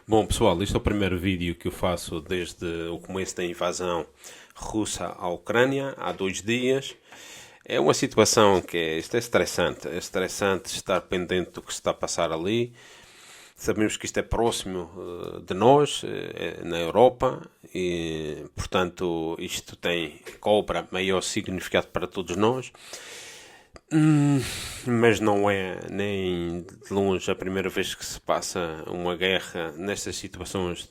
Bom, pessoal, este é o primeiro vídeo que eu faço desde o começo da invasão russa à Ucrânia, há 2 dias. É uma situação isto é estressante estar pendente do que se está a passar ali. Sabemos que isto é próximo de nós, na Europa, e, portanto, isto cobra maior significado para todos nós. Mas não é nem de longe a primeira vez que se passa uma guerra nestas situações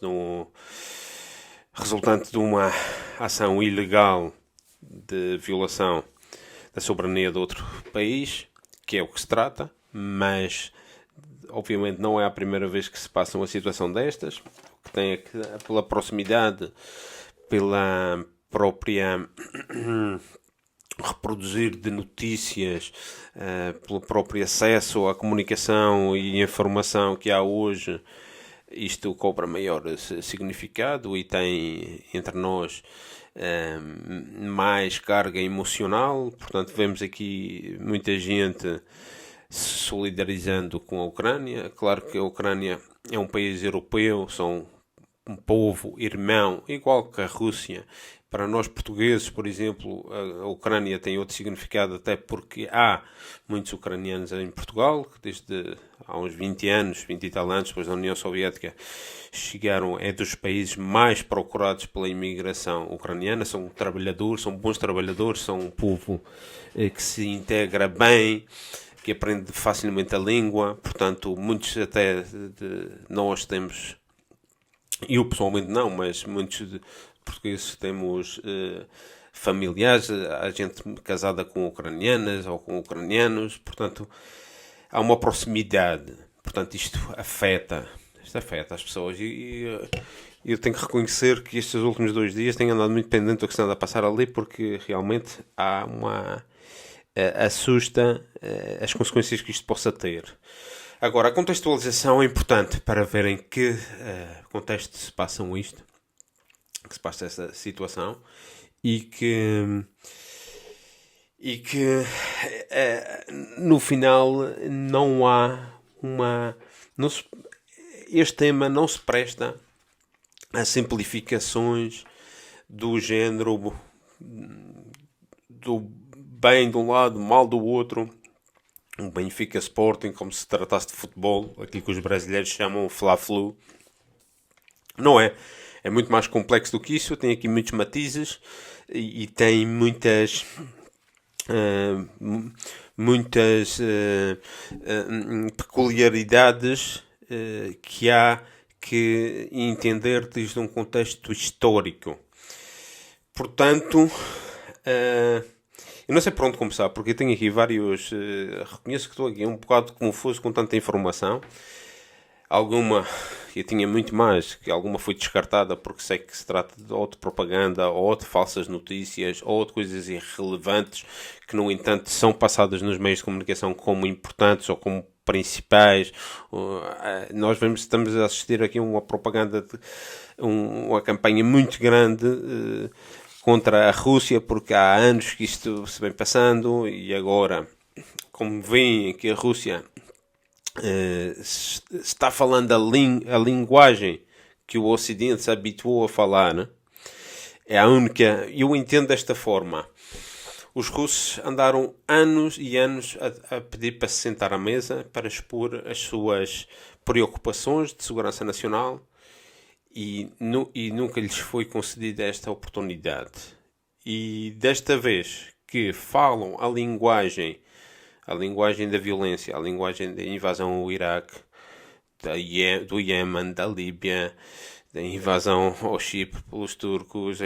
resultante de uma ação ilegal de violação da soberania de outro país, que é o que se trata, mas obviamente não é a primeira vez que se passa uma situação destas, que tem pela proximidade, pela própria reproduzir de notícias, pelo próprio acesso à comunicação e informação que há hoje, isto cobra maior significado e tem entre nós mais carga emocional. Portanto, vemos aqui muita gente se solidarizando com a Ucrânia. Claro que a Ucrânia é um país europeu, são um povo irmão, igual que a Rússia. Para nós portugueses, por exemplo, a Ucrânia tem outro significado, até porque há muitos ucranianos em Portugal, que desde há uns 20 anos, 20 e tal anos, depois da União Soviética, é dos países mais procurados pela imigração ucraniana. São trabalhadores, são bons trabalhadores, são um povo que se integra bem, que aprende facilmente a língua. Portanto, muitos até de nós temos, eu pessoalmente não, mas muitos portugueses temos familiares, há gente casada com ucranianas ou com ucranianos. Portanto, há uma proximidade. Portanto, isto afeta as pessoas, e eu tenho que reconhecer que estes últimos 2 dias tenho andado muito pendente do que se anda a passar ali, porque realmente há assusta as consequências que isto possa ter. Agora, a contextualização é importante para ver em que contexto se passam isto, que se passa essa situação, e que no final não há este tema não se presta a simplificações do género do bem de um lado, mal do outro. O Benfica Sporting, como se tratasse de futebol, aquilo que os brasileiros chamam Fla-Flu. Não é. É muito mais complexo do que isso, tem aqui muitos matizes e tem muitas peculiaridades que há que entender desde um contexto histórico. Portanto, eu não sei por onde começar, porque eu tenho aqui vários. Reconheço que estou aqui um bocado confuso com tanta informação. Alguma, eu tinha muito mais, que alguma foi descartada porque sei que se trata ou de propaganda, ou de falsas notícias, ou de coisas irrelevantes, que no entanto são passadas nos meios de comunicação como importantes ou como principais. Nós estamos a assistir aqui a uma propaganda, uma campanha muito grande contra a Rússia, porque há anos que isto se vem passando, e agora, como veem que a Rússia está falando a linguagem que o Ocidente se habituou a falar, né? É a única. Eu entendo desta forma. Os russos andaram anos e anos a pedir para se sentar à mesa para expor as suas preocupações de segurança nacional, e nunca lhes foi concedida esta oportunidade. E desta vez que falam a linguagem da violência, a linguagem da invasão ao Iraque, do Iémen, da Líbia, da invasão ao Chipre pelos turcos,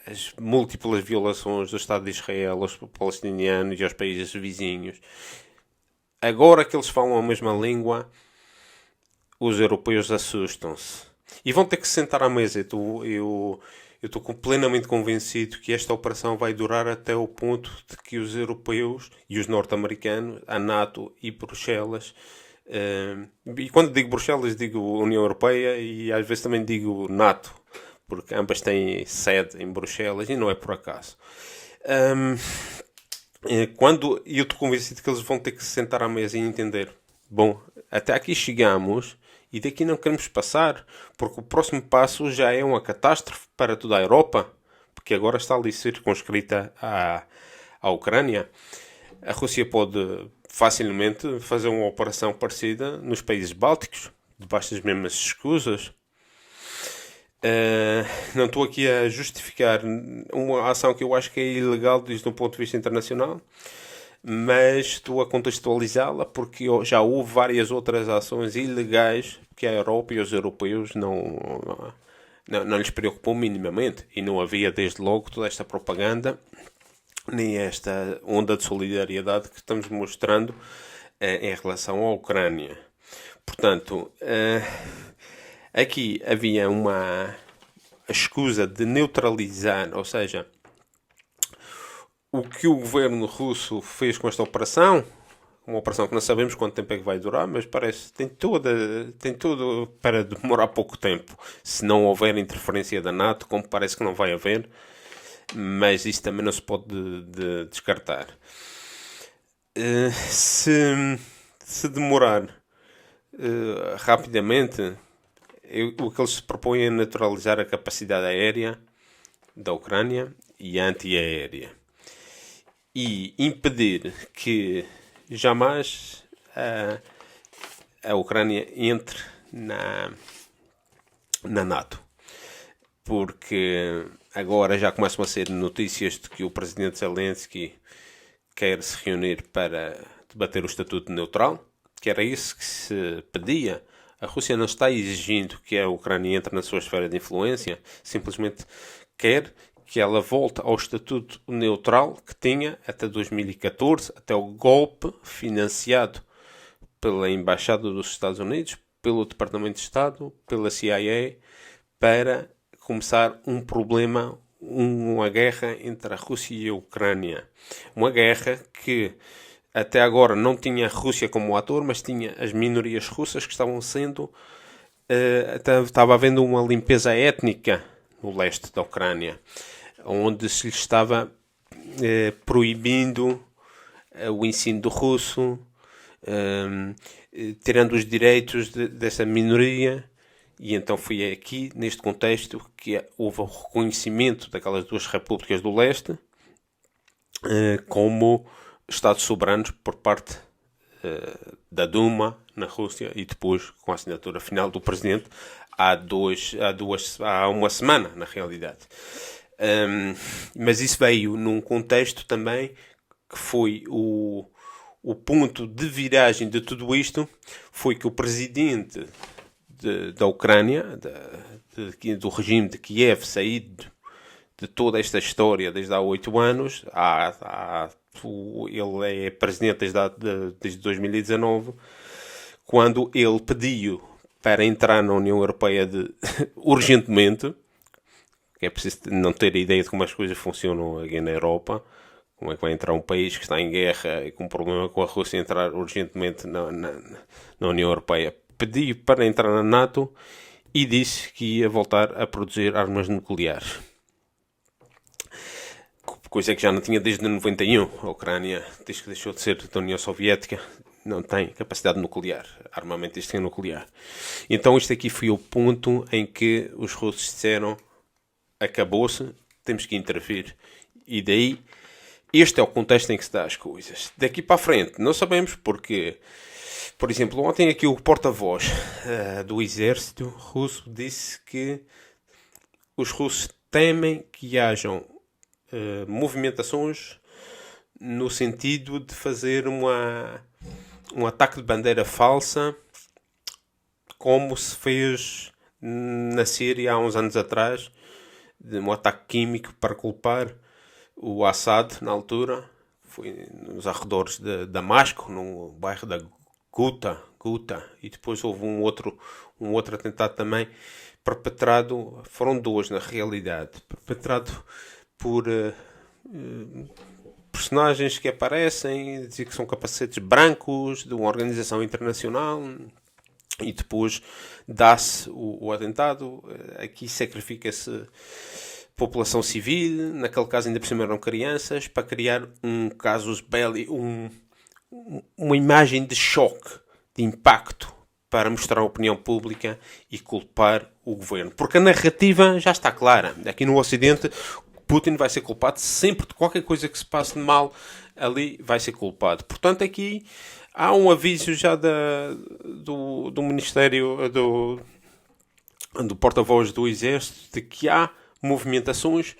as múltiplas violações do Estado de Israel aos palestinianos e aos países vizinhos. Agora que eles falam a mesma língua, os europeus assustam-se e vão ter que se sentar à mesa. Eu estou plenamente convencido que esta operação vai durar até o ponto de que os europeus e os norte-americanos, a NATO e Bruxelas, e quando digo Bruxelas digo União Europeia, e às vezes também digo NATO, porque ambas têm sede em Bruxelas e não é por acaso. Quando eu estou convencido que eles vão ter que se sentar à mesa e entender Bom, até aqui chegamos e daqui não queremos passar, porque o próximo passo já é uma catástrofe para toda a Europa, porque agora está ali circunscrita à Ucrânia. A Rússia pode facilmente fazer uma operação parecida nos países bálticos, debaixo das mesmas escusas. Não estou aqui a justificar uma ação que eu acho que é ilegal desde um ponto de vista internacional, mas estou a contextualizá-la porque já houve várias outras ações ilegais que a Europa e os europeus não lhes preocupou minimamente, e não havia desde logo toda esta propaganda nem esta onda de solidariedade que estamos mostrando em relação à Ucrânia. Portanto, aqui havia uma escusa de neutralizar, ou seja, o que o governo russo fez com esta operação, uma operação que não sabemos quanto tempo é que vai durar, mas parece que tem tudo para demorar pouco tempo, se não houver interferência da NATO, como parece que não vai haver, mas isso também não se pode descartar. Se demorar rapidamente, o que eles se propõem é neutralizar a capacidade aérea da Ucrânia e antiaérea e impedir que jamais a Ucrânia entre na NATO. Porque agora já começam a ser notícias de que o presidente Zelensky quer se reunir para debater o estatuto neutral, que era isso que se pedia. A Rússia não está exigindo que a Ucrânia entre na sua esfera de influência, simplesmente quer que ela volte ao estatuto neutral que tinha até 2014, até o golpe financiado pela Embaixada dos Estados Unidos, pelo Departamento de Estado, pela CIA, para começar um problema, uma guerra entre a Rússia e a Ucrânia. Uma guerra que até agora não tinha a Rússia como ator, mas tinha as minorias russas que estavam sendo... estava havendo uma limpeza étnica no leste da Ucrânia, onde se lhe estava proibindo o ensino do russo, tirando os direitos dessa minoria. E então foi aqui, neste contexto, que houve o reconhecimento daquelas duas repúblicas do leste como Estados soberanos por parte da Duma na Rússia, e depois com a assinatura final do presidente há uma semana, na realidade. Mas isso veio num contexto também que foi o ponto de viragem de tudo isto, foi que o presidente da Ucrânia, do regime de Kiev, saído de toda esta história desde há 8 anos, ele é presidente desde 2019, quando ele pediu para entrar na União Europeia urgentemente, que é preciso não ter ideia de como as coisas funcionam aqui na Europa, como é que vai entrar um país que está em guerra e com um problema com a Rússia entrar urgentemente na União Europeia. Pediu para entrar na NATO e disse que ia voltar a produzir armas nucleares. Coisa que já não tinha desde 91. A Ucrânia, desde que deixou de ser da União Soviética, não tem capacidade nuclear, armamentista nuclear. Então isto aqui foi o ponto em que os russos disseram: acabou-se, temos que intervir. E daí, este é o contexto em que se dá as coisas. Daqui para a frente, não sabemos porque... Por exemplo, ontem aqui o porta-voz do exército russo disse que os russos temem que hajam movimentações no sentido de fazer um ataque de bandeira falsa, como se fez na Síria há uns anos atrás, de um ataque químico para culpar o Assad na altura. Foi nos arredores de Damasco, no bairro da Guta, e depois houve um outro atentado também perpetrado, foram dois na realidade, perpetrado por personagens que aparecem, dizem que são capacetes brancos de uma organização internacional, e depois dá-se o atentado. Aqui sacrifica-se população civil, naquele caso ainda por cima eram crianças, para criar um casus belli, uma imagem de choque, de impacto para mostrar à opinião pública e culpar o governo. Porque a narrativa já está clara. Aqui no Ocidente, Putin vai ser culpado sempre de qualquer coisa que se passe de mal, ali vai ser culpado. Portanto, aqui há um aviso já do Ministério, do porta-voz do Exército, de que há movimentações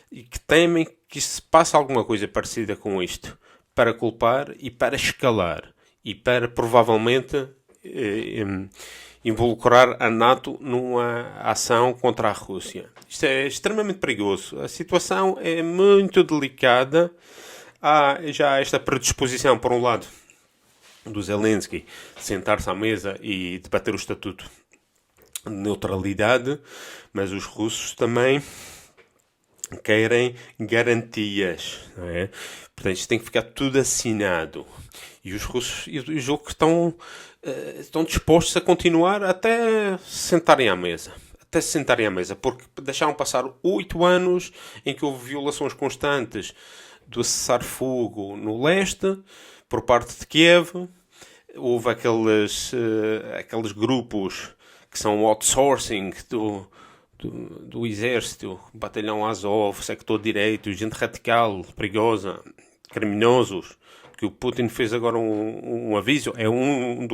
e que temem que se passe alguma coisa parecida com isto, para culpar e para escalar, e para provavelmente involucrar a NATO numa ação contra a Rússia. Isto é extremamente perigoso. A situação é muito delicada. Há já esta predisposição, por um lado, do Zelensky sentar-se à mesa e debater o estatuto de neutralidade, mas os russos também querem garantias, não é? Portanto, isto tem que ficar tudo assinado. E os russos, eu julgo que estão dispostos a continuar até se sentarem à mesa. Até se sentarem à mesa, porque deixaram passar 8 anos em que houve violações constantes do cessar-fogo no leste, por parte de Kiev. Houve aqueles grupos que são outsourcing do exército, batalhão Azov, sector direito, gente radical, perigosa, criminosos, que o Putin fez agora um aviso. É uma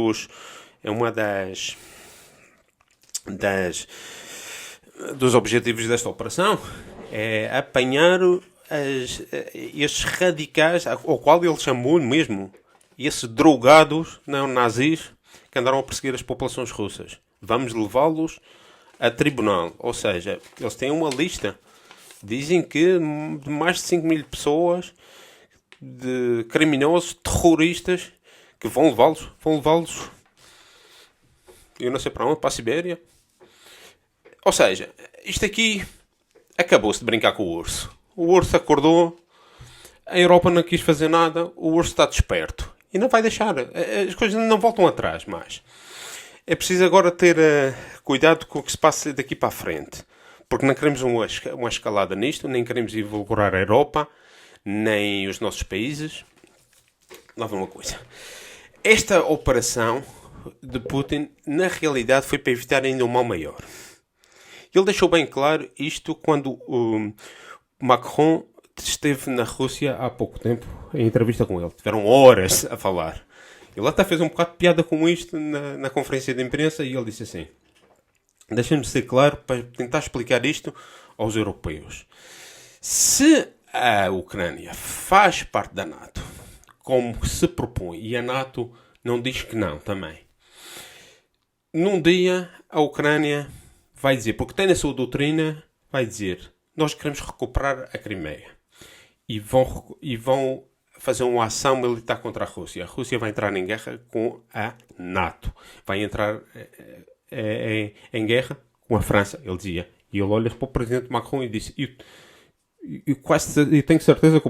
dos objetivos desta operação, é apanhar estes radicais, ao qual ele chamou mesmo, esses drogados neonazis que andaram a perseguir as populações russas. Vamos levá-los a tribunal. Ou seja, eles têm uma lista. Dizem que de mais de 5.000 pessoas, de criminosos, terroristas, que vão levá-los, eu não sei para onde, para a Sibéria. Ou seja, isto aqui acabou-se de brincar com o urso. O urso acordou, a Europa não quis fazer nada, o urso está desperto. E não vai deixar. As coisas não voltam atrás mais. É preciso agora ter cuidado com o que se passa daqui para a frente. Porque não queremos uma escalada nisto, nem queremos involucrar a Europa, nem os nossos países. Lá vem uma coisa. Esta operação de Putin, na realidade, foi para evitar ainda um mal maior. Ele deixou bem claro isto quando o Macron esteve na Rússia há pouco tempo, em entrevista com ele. Tiveram horas a falar. Ele até fez um bocado de piada com isto na conferência de imprensa e ele disse assim: deixa-me ser claro para tentar explicar isto aos europeus. Se a Ucrânia faz parte da NATO, como se propõe, e a NATO não diz que não também, num dia a Ucrânia vai dizer, porque tem na sua doutrina, vai dizer: nós queremos recuperar a Crimeia. E vão fazer uma ação militar contra a Rússia. A Rússia vai entrar em guerra com a NATO. Vai entrar em guerra com a França, ele dizia. E ele olha para o presidente Macron e disse: eu tenho certeza que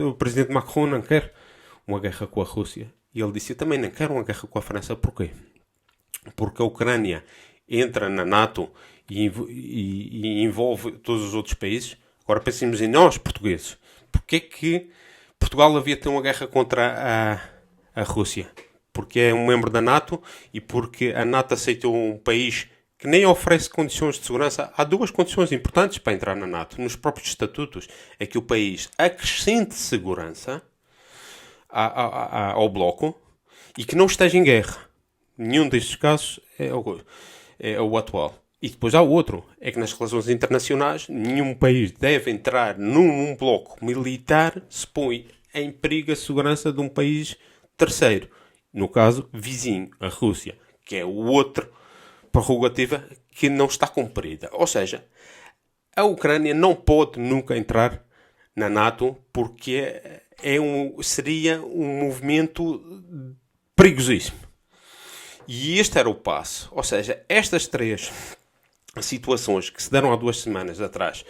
o presidente Macron não quer uma guerra com a Rússia. E ele disse: eu também não quero uma guerra com a França. Porquê? Porque a Ucrânia entra na NATO e envolve todos os outros países. Agora pensemos em nós, portugueses. Porquê que Portugal havia de ter uma guerra contra a Rússia? Porque é um membro da NATO e porque a NATO aceitou um país que nem oferece condições de segurança. Há duas condições importantes para entrar na NATO. Nos próprios estatutos é que o país acrescente segurança ao bloco e que não esteja em guerra. Nenhum destes casos é o atual. E depois há o outro, é que nas relações internacionais nenhum país deve entrar num bloco militar se põe em perigo a segurança de um país terceiro. No caso, vizinho, a Rússia, que é outra prerrogativa que não está cumprida. Ou seja, a Ucrânia não pode nunca entrar na NATO porque seria um movimento perigosíssimo. E este era o passo. Ou seja, estas três situações que se deram há 2 semanas atrás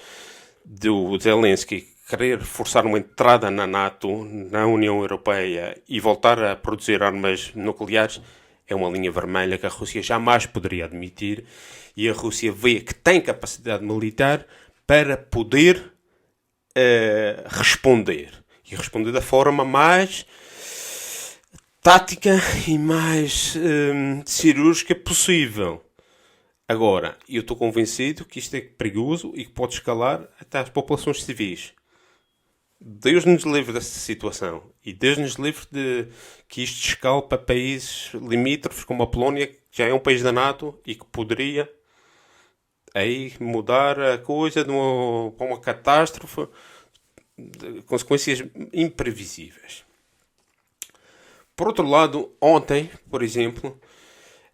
do Zelensky querer forçar uma entrada na NATO, na União Europeia e voltar a produzir armas nucleares, é uma linha vermelha que a Rússia jamais poderia admitir, e a Rússia vê que tem capacidade militar para poder responder. E responder da forma mais tática e mais cirúrgica possível. Agora, eu estou convencido que isto é perigoso e que pode escalar até às populações civis. Deus nos livre dessa situação. E Deus nos livre de que isto escale para países limítrofes como a Polónia, que já é um país da NATO e que poderia aí mudar a coisa para uma catástrofe de consequências imprevisíveis. Por outro lado, ontem, por exemplo,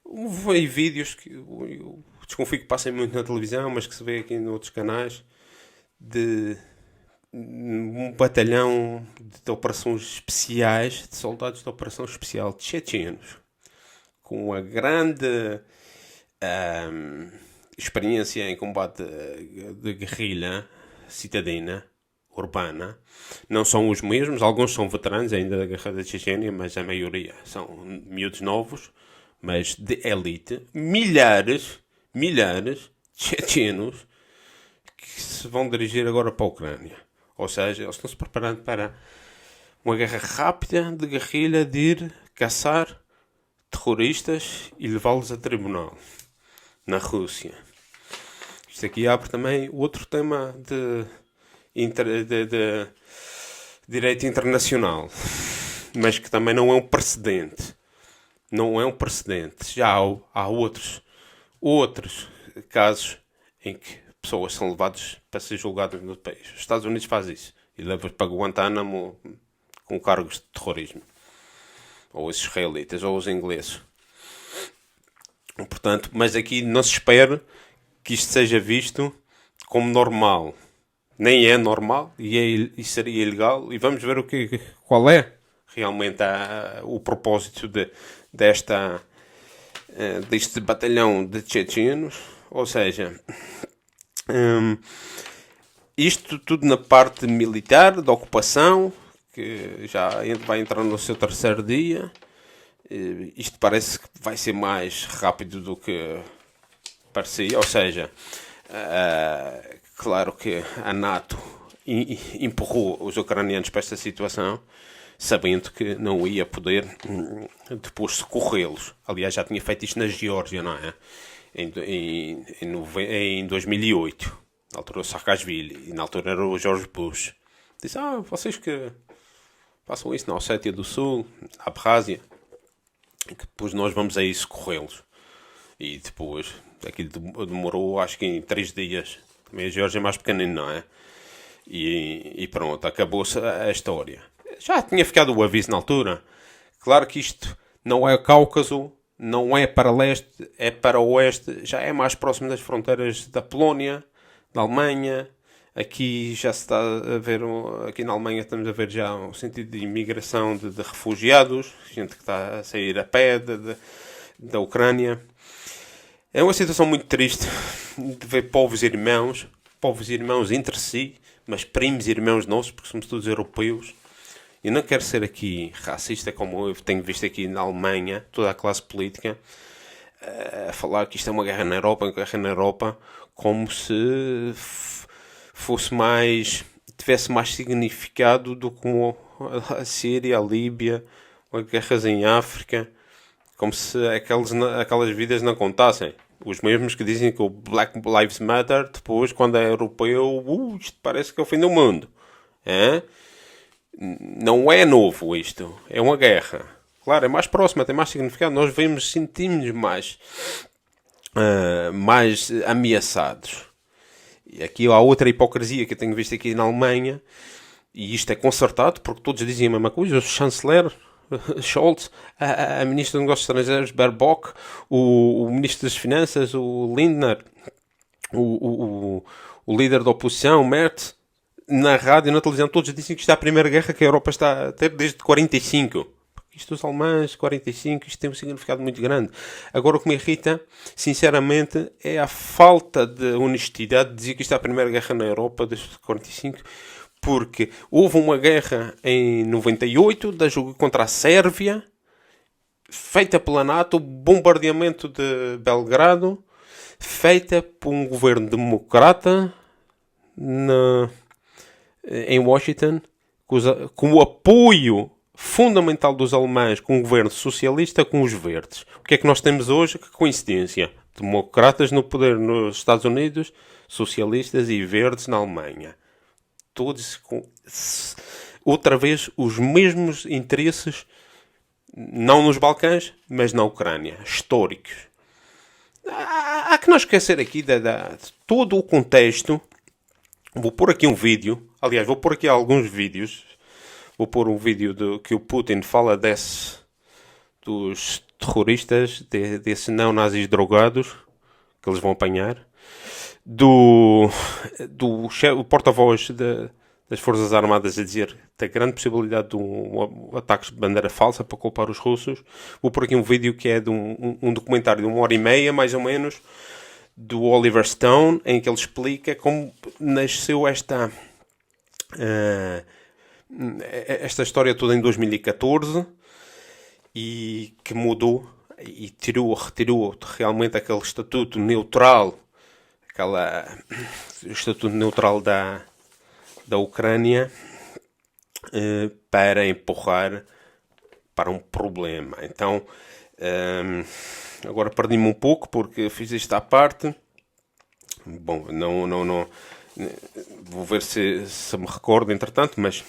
houve vídeos que eu desconfio que passem muito na televisão, mas que se vê aqui noutros canais, de um batalhão de operações especiais, de soldados de operação especial chechenos, com uma grande experiência em combate de guerrilha citadina, urbana. Não são os mesmos, alguns são veteranos ainda da guerra da Chechênia, mas a maioria são miúdos novos, mas de elite. Milhares de chechenos que se vão dirigir agora para a Ucrânia. Ou seja, eles estão se preparando para uma guerra rápida de guerrilha, de ir caçar terroristas e levá-los a tribunal na Rússia. Isto aqui abre também outro tema de direito internacional, mas que também não é um precedente. Não é um precedente. Já há outros casos em que pessoas são levadas para ser julgadas no país. Os Estados Unidos faz isso e leva-os para Guantánamo com cargos de terrorismo. Ou os israelitas, ou os ingleses. Portanto, mas aqui não se espera que isto seja visto como normal. Nem é normal e seria ilegal. E vamos ver qual é realmente o propósito deste batalhão de chechenos. Ou seja, isto tudo na parte militar, da ocupação, que já vai entrar no seu terceiro dia. Isto parece que vai ser mais rápido do que parecia. Ou seja, claro que a NATO empurrou os ucranianos para esta situação, sabendo que não ia poder depois socorrê-los. Aliás, já tinha feito isto na Geórgia, não é? Em 2008, na altura o Saakashvili, e na altura era o George Bush. Disse, vocês que façam isso na Ossétia do Sul, na Abrásia, que depois nós vamos aí socorrê-los. E depois, aquilo demorou acho que em 3 dias. Também a Geórgia é mais pequenina, não é? E pronto, acabou-se a história. Já tinha ficado o aviso na altura. Claro que isto não é o Cáucaso, não é para leste, é para o oeste. Já é mais próximo das fronteiras da Polónia, da Alemanha. Aqui já se está a ver, aqui na Alemanha estamos a ver já um sentido de imigração de refugiados, gente que está a sair a pé da Ucrânia. É uma situação muito triste de ver povos irmãos entre si, mas primos e irmãos nossos, porque somos todos europeus. Eu não quero ser aqui racista, como eu tenho visto aqui na Alemanha, toda a classe política, a falar que isto é uma guerra na Europa, como se tivesse mais significado do que a Síria, a Líbia, as guerras em África, como se aquelas vidas não contassem. Os mesmos que dizem que o Black Lives Matter, depois, quando é europeu, isto parece que é o fim do mundo. Não é novo isto. É uma guerra. Claro, é mais próxima, tem mais significado. Nós sentimos mais ameaçados. E aqui há outra hipocrisia que eu tenho visto aqui na Alemanha, e isto é consertado, porque todos dizem a mesma coisa. O chanceler Scholz, a ministra dos Negócios Estrangeiros Baerbock, o ministro das Finanças, o Lindner, o líder da oposição, Merz, na rádio e na televisão, todos dizem que isto é a primeira guerra que a Europa está a ter desde 45. Isto os alemães, 45, isto tem um significado muito grande. Agora o que me irrita, sinceramente, é a falta de honestidade de dizer que isto é a primeira guerra na Europa desde 45, porque houve uma guerra em 98 contra a Sérvia, feita pela NATO, bombardeamento de Belgrado, feita por um governo democrata em Washington, com o apoio fundamental dos alemães com um governo socialista com os verdes. O que é que nós temos hoje? Que coincidência. Democratas no poder nos Estados Unidos, socialistas e verdes na Alemanha. Todos com, outra vez, os mesmos interesses, não nos Balcãs, mas na Ucrânia, históricos. Há que não esquecer aqui de todo o contexto. Vou pôr aqui um vídeo. Aliás, vou pôr aqui alguns vídeos. Vou pôr um vídeo que o Putin fala dos terroristas, desses neonazis drogados, que eles vão apanhar. Do porta-voz das Forças Armadas a dizer da grande possibilidade de um ataque de bandeira falsa para culpar os russos. Vou pôr aqui um vídeo que é de um documentário de 1h30, mais ou menos, do Oliver Stone, em que ele explica como nasceu esta história toda em 2014 e que mudou e retirou realmente aquele estatuto neutral, estatuto neutral da Ucrânia para empurrar para um problema. Então, agora perdi-me um pouco porque fiz isto à parte. Bom, não vou ver se me recordo, entretanto, mas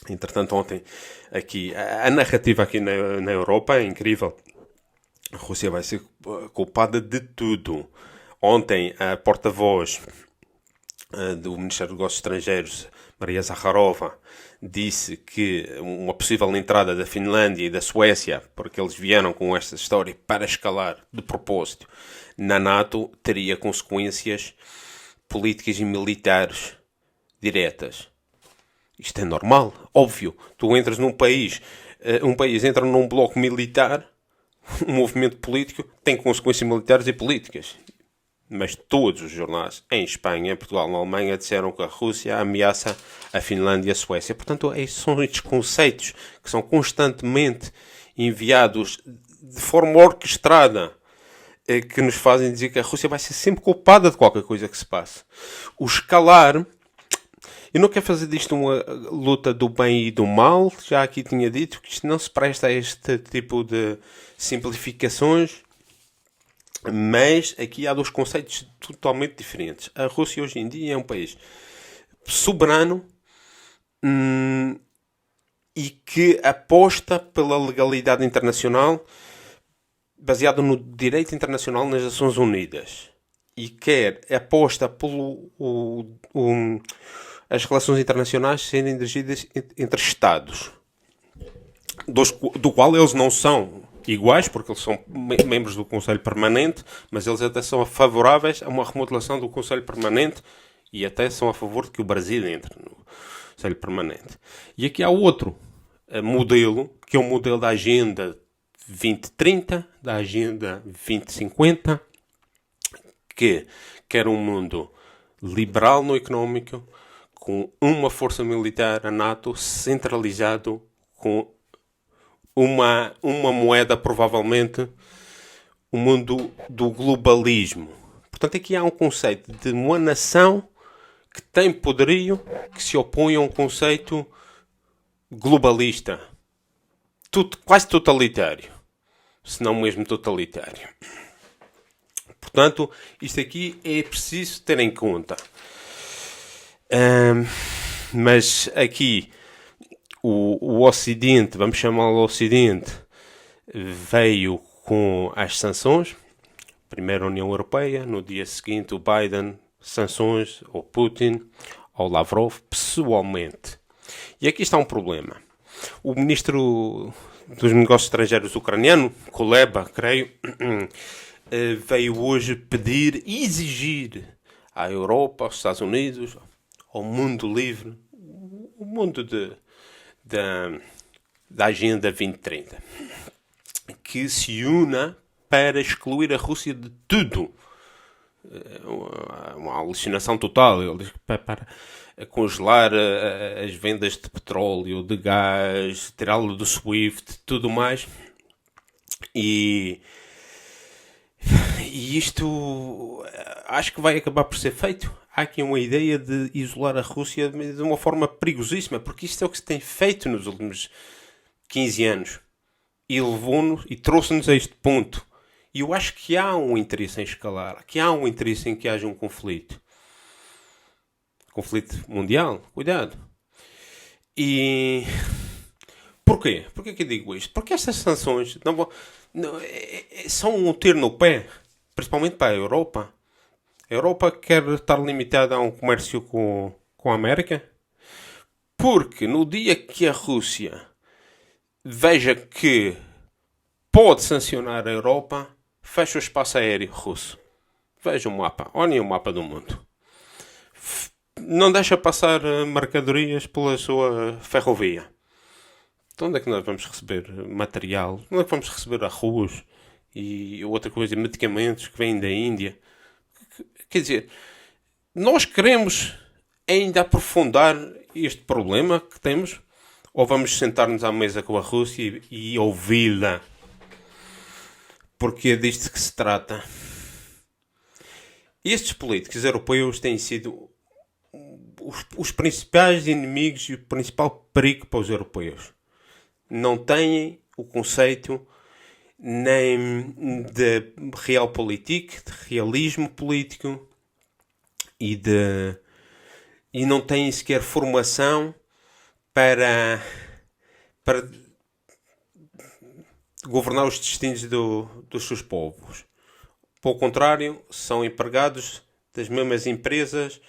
entretanto ontem aqui a narrativa aqui na Europa é incrível. A Rússia vai ser culpada de tudo. Ontem a porta-voz do Ministério dos Negócios Estrangeiros, Maria Zakharova, disse que uma possível entrada da Finlândia e da Suécia, porque eles vieram com esta história para escalar de propósito na NATO, teria consequências políticas e militares diretas. Isto é normal, óbvio. Tu entras num país, um país entra num bloco militar, um movimento político tem consequências militares e políticas. Mas todos os jornais, em Espanha, em Portugal, na Alemanha, disseram que a Rússia ameaça a Finlândia e a Suécia. Portanto, são estes conceitos que são constantemente enviados de forma orquestrada, que nos fazem dizer que a Rússia vai ser sempre culpada de qualquer coisa que se passe. O escalar, eu não quero fazer disto uma luta do bem e do mal, já aqui tinha dito que isto não se presta a este tipo de simplificações, mas aqui há dois conceitos totalmente diferentes. A Rússia hoje em dia é um país soberano e que aposta pela legalidade internacional baseado no direito internacional nas Nações Unidas e aposta pelo as relações internacionais serem dirigidas entre Estados, do qual eles não são iguais, porque eles são membros do Conselho Permanente, mas eles até são favoráveis a uma remodelação do Conselho Permanente e até são a favor de que o Brasil entre no Conselho Permanente. E aqui há outro modelo, que é o modelo da Agenda 2030, da Agenda 2050, que quer um mundo liberal no económico, com uma força militar, a NATO, centralizado, com uma moeda, provavelmente, o mundo do globalismo. Portanto, aqui há um conceito de uma nação que tem poderio, que se opõe a um conceito globalista, quase totalitário, se não mesmo totalitário. Portanto, isto aqui é preciso ter em conta. Mas aqui o Ocidente, vamos chamá-lo Ocidente, veio com as sanções. Primeiro a União Europeia, no dia seguinte o Biden, sanções ao Putin, ao Lavrov, pessoalmente. E aqui está um problema. O ministro dos Negócios Estrangeiros ucraniano, Kuleba, creio, veio hoje pedir, exigir à Europa, aos Estados Unidos, ao mundo livre, o mundo da Agenda 2030, que se una para excluir a Rússia de tudo. Uma alucinação total. Ele diz que para congelar as vendas de petróleo, de gás, tirá-lo do SWIFT, tudo mais. E isto acho que vai acabar por ser feito. Há aqui uma ideia de isolar a Rússia de uma forma perigosíssima, porque isto é o que se tem feito nos últimos 15 anos e levou-nos e trouxe-nos a este ponto. E eu acho que há um interesse em escalar, que há um interesse em que haja um conflito. Conflito mundial, cuidado. E porquê? Porquê que eu digo isto? Porque estas sanções são um tiro no pé, principalmente para a Europa. A Europa quer estar limitada a um comércio com a América, porque no dia que a Rússia veja que pode sancionar a Europa, fecha o espaço aéreo russo. Veja o mapa, olhem o mapa do mundo. Não deixa passar mercadorias pela sua ferrovia. Então onde é que nós vamos receber material? Onde é que vamos receber arroz e outra coisa, medicamentos que vêm da Índia? Quer dizer, nós queremos ainda aprofundar este problema que temos? Ou vamos sentar-nos à mesa com a Rússia e ouvi-la? Porque é disto que se trata. Estes políticos europeus têm sido os principais inimigos e o principal perigo para os europeus. Não têm o conceito nem de realpolitik, de realismo político e não têm sequer formação para governar os destinos dos seus povos. Pelo contrário, são empregados das mesmas empresas,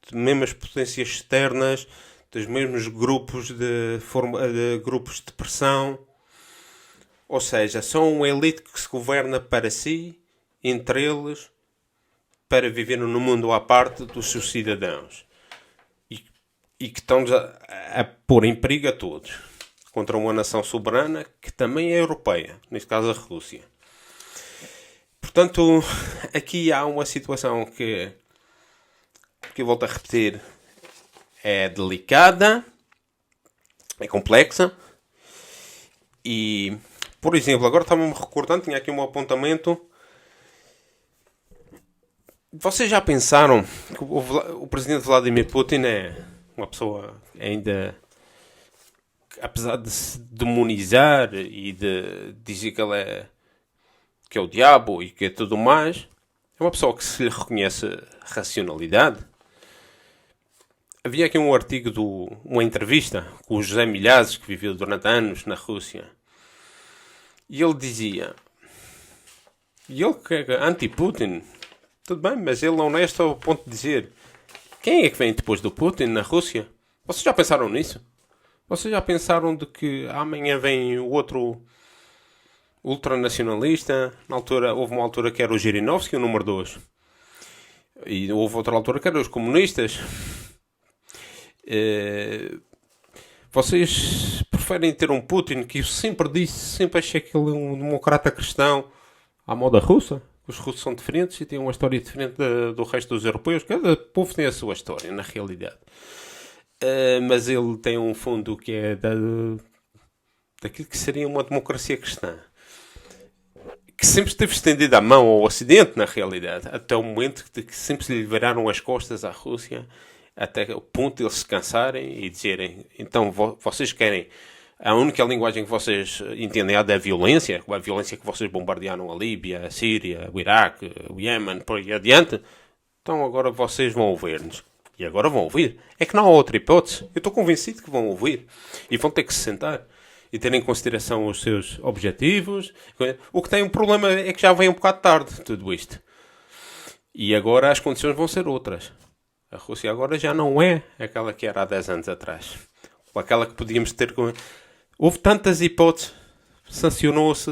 das mesmas potências externas, dos mesmos grupos de grupos de pressão. Ou seja, são uma elite que se governa para si, entre eles, para viver no mundo à parte dos seus cidadãos. E que estão a pôr em perigo a todos. Contra uma nação soberana que também é europeia, neste caso a Rússia. Portanto, aqui há uma situação que eu volto a repetir, é delicada, é complexa e, por exemplo, agora estava-me recordando, tinha aqui um apontamento. Vocês já pensaram que o presidente Vladimir Putin é uma pessoa ainda, apesar de se demonizar e de dizer que é o diabo e que é tudo mais, é uma pessoa que se lhe reconhece racionalidade? Havia aqui um artigo, uma entrevista com o José Milhazes, que viveu durante anos na Rússia. E ele dizia, e ele que é anti-Putin, tudo bem, mas ele é honesto ao ponto de dizer, quem é que vem depois do Putin na Rússia? Vocês já pensaram nisso? Vocês já pensaram de que amanhã vem o outro ultranacionalista? Na altura, houve uma altura que era o Zhirinovsky, o número 2. E houve outra altura que eram os comunistas. Vocês preferem ter um Putin que eu sempre disse, sempre achei que ele é um democrata cristão à moda russa? Os russos são diferentes e têm uma história diferente do resto dos europeus. Cada povo tem a sua história, na realidade. Mas ele tem um fundo que é daquilo que seria uma democracia cristã, que sempre esteve estendida a mão ao Ocidente, na realidade, até o momento que sempre se lhe viraram as costas à Rússia, até o ponto de eles se cansarem e dizerem, então vocês querem, a única linguagem que vocês entendem é a violência que vocês bombardearam a Líbia, a Síria, o Iraque, o Iémen, por aí adiante, então agora vocês vão ouvir-nos. E agora vão ouvir. É que não há outra hipótese. Eu estou convencido que vão ouvir. E vão ter que se sentar e ter em consideração os seus objetivos. O que tem um problema é que já vem um bocado tarde tudo isto. E agora as condições vão ser outras. A Rússia agora já não é aquela que era há 10 anos atrás. Ou aquela que podíamos ter... Houve tantas hipóteses. Sancionou-se,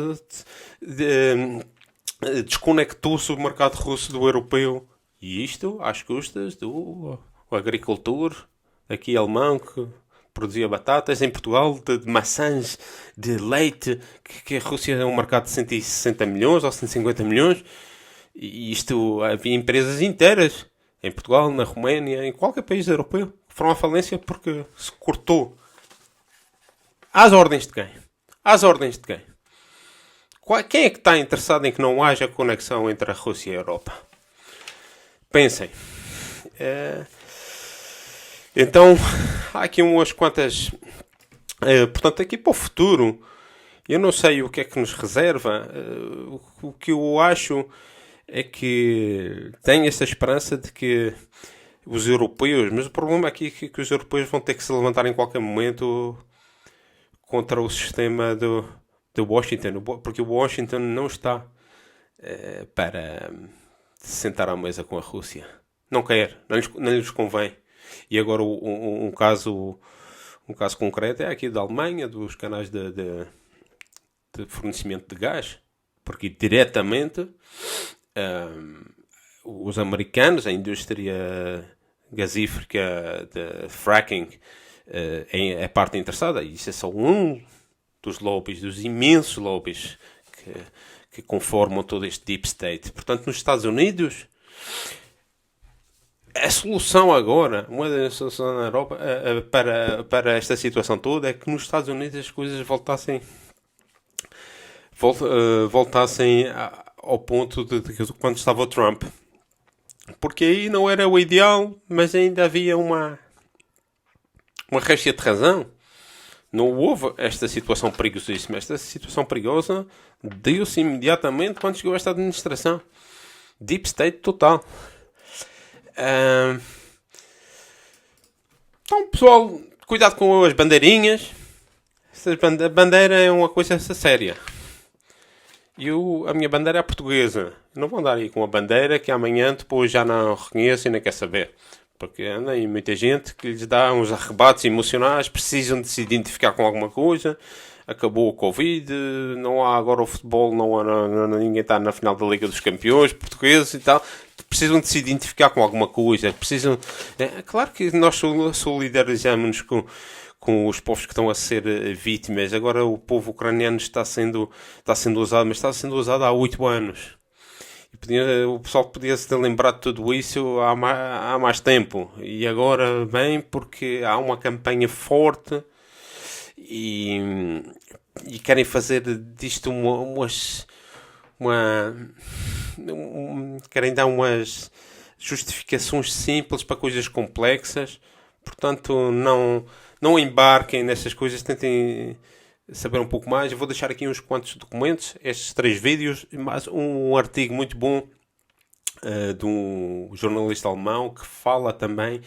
desconectou-se o mercado russo do europeu. E isto às custas do agricultor aqui alemão que produzia batatas em Portugal, de maçãs, de leite, que a Rússia é um mercado de 160 milhões ou 150 milhões. E isto, havia empresas inteiras em Portugal, na Roménia, em qualquer país europeu, que foram à falência porque se cortou. Às ordens de quem? Às ordens de quem? Quem é que está interessado em que não haja conexão entre a Rússia e a Europa? Pensem. Então, há aqui umas quantas Portanto, aqui para o futuro, eu não sei o que é que nos reserva. O que eu acho é que tenho essa esperança de que os europeus, mas o problema aqui é que os europeus vão ter que se levantar em qualquer momento contra o sistema do Washington, porque o Washington não está para sentar à mesa com a Rússia. Não quer, não lhes convém. E agora um caso concreto é aqui da Alemanha, dos canais de fornecimento de gás, porque diretamente os americanos, a indústria gasífera de fracking, é a parte interessada. E isso é só um dos lobbies, dos imensos lobbies que conformam todo este deep state. Portanto, nos Estados Unidos, a solução agora, uma das soluções na Europa para esta situação toda é que nos Estados Unidos as coisas voltassem ao ponto de quando estava o Trump. Porque aí não era o ideal, mas ainda havia uma réstia de razão. Não houve esta situação perigosíssima. Esta situação perigosa deu-se imediatamente quando chegou esta administração. Deep State total. Então, pessoal, cuidado com as bandeirinhas. A bandeira é uma coisa séria. A minha bandeira é a portuguesa. Não vou andar aí com a bandeira que amanhã depois já não reconheço e nem quer saber. Porque anda aí muita gente que lhes dá uns arrebatos emocionais, precisam de se identificar com alguma coisa. Acabou o Covid, não há agora o futebol, ninguém está na final da Liga dos Campeões portugueses e tal. Precisam de se identificar com alguma coisa. Claro que nós solidarizamos-nos com os povos que estão a ser vítimas. Agora o povo ucraniano está sendo usado, mas está sendo usado há 8 anos. O pessoal podia se ter lembrado de tudo isso há mais tempo. E agora vem porque há uma campanha forte e querem fazer disto querem dar umas justificações simples para coisas complexas. Portanto, não embarquem nessas coisas, tentem saber um pouco mais. Eu vou deixar aqui uns quantos documentos, estes 3 vídeos, mais um artigo muito bom de um jornalista alemão que fala também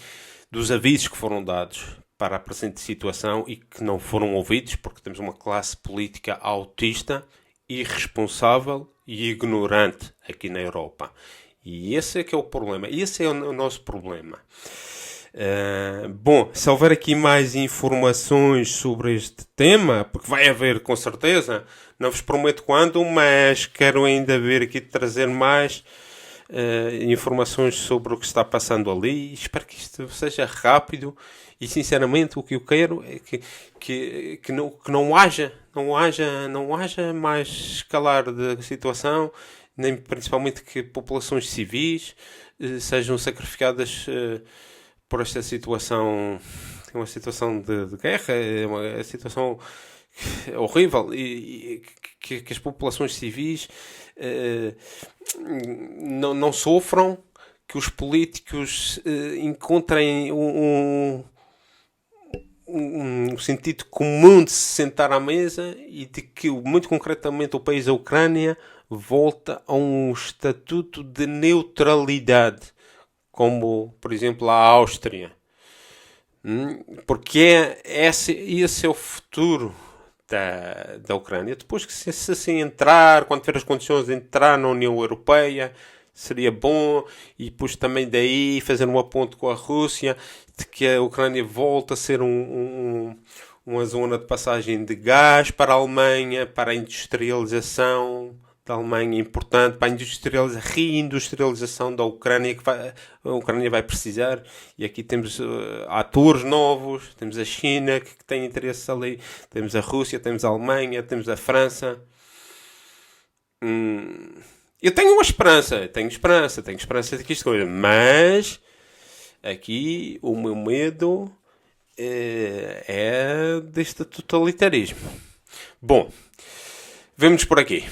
dos avisos que foram dados para a presente situação e que não foram ouvidos, porque temos uma classe política autista, irresponsável e ignorante aqui na Europa. E esse é que é o problema. Esse é o nosso problema. Bom, se houver aqui mais informações sobre este tema, porque vai haver com certeza, não vos prometo quando, mas quero ainda vir aqui trazer mais informações sobre o que está passando ali. Espero que isto seja rápido e sinceramente o que eu quero é que não haja mais escalar da situação, nem principalmente que populações civis sejam sacrificadas por esta situação, uma situação de guerra, é uma situação horrível e que as populações civis não sofram, que os políticos encontrem um sentido comum de se sentar à mesa e de que, muito concretamente, o país da Ucrânia volta a um estatuto de neutralidade, como, por exemplo, a Áustria. Porque esse é o futuro da Ucrânia. Depois que se assim entrar, quando tiver as condições de entrar na União Europeia, seria bom. E depois também daí fazer um aponto com a Rússia, de que a Ucrânia volta a ser uma zona de passagem de gás para a Alemanha, para a industrialização da Alemanha, importante para a reindustrialização da Ucrânia, que a Ucrânia vai precisar. E aqui temos atores novos, temos a China que tem interesse ali, temos a Rússia, temos a Alemanha, temos a França. Eu tenho esperança de que isto coisa, mas aqui o meu medo é deste totalitarismo. Bom, vemo-nos por aqui.